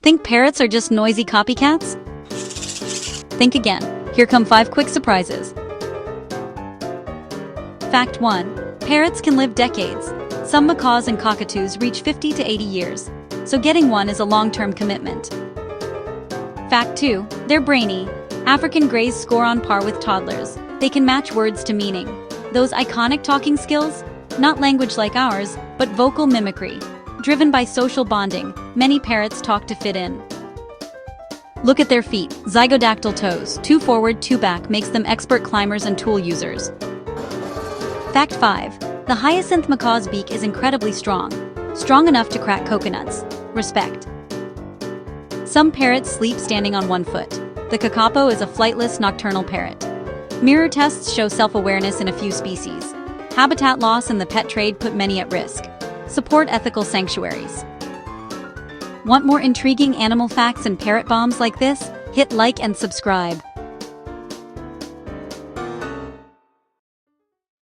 Think parrots are just noisy copycats? Think again. Here come 5 quick surprises. Fact 1. Parrots can live decades. Some macaws and cockatoos reach 50 to 80 years, so getting one is a long-term commitment. Fact 2. They're brainy. African greys score on par with toddlers. They can match words to meaning. Those iconic talking skills? Not language like ours, but vocal mimicry. Driven by social bonding, many parrots talk to fit in. Look at their feet, zygodactyl toes, 2 forward, 2 back makes them expert climbers and tool users. Fact 5. The hyacinth macaw's beak is incredibly strong enough to crack coconuts. Respect. Some parrots sleep standing on 1 foot. The kakapo is a flightless nocturnal parrot. Mirror tests show self-awareness in a few species. Habitat loss and the pet trade put many at risk. Support ethical sanctuaries. Want more intriguing animal facts and parrot bombs like this? Hit like and subscribe.